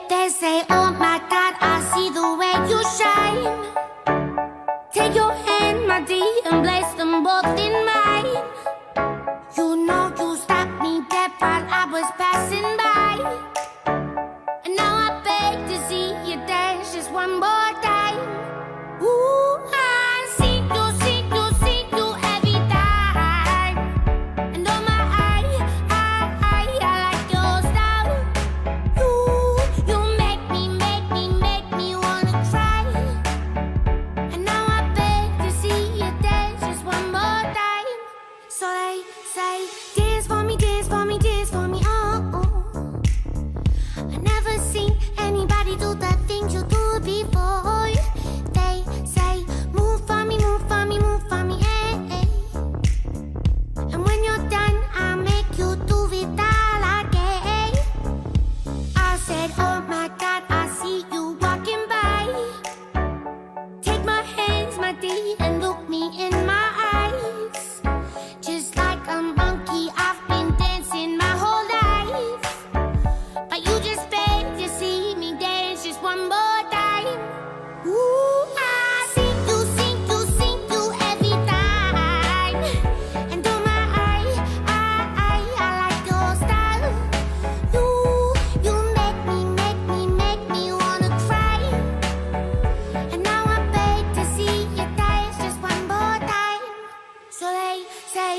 They say, oh my God, I see the way you shine. Take your hand, my dear, and place them both in mine. You know you stopped me dead while I was passing by. And now I beg to see you dance just one more time. Ooh, I see you every time. And oh my, I like your style. You make me wanna cry. And now I beg to see you dance just one more time. So they say, dance for me, dance for me, dance for me, oh, oh. I never seen anybody do the things you do before. They say, move for me, move for me, move for me, eh, eh. And when you're done, I'll make you do it all again. I said, oh my God, I see you walking by. Take my hands, my dear, and look me in my eyes. Just like a monkey, I've been dancing my whole life. But you just beg to see me dance just one more time. Ooh, I see you every time. And oh my, I like your style. You make me wanna cry. And now I beg to see you dance just one more time. So they say,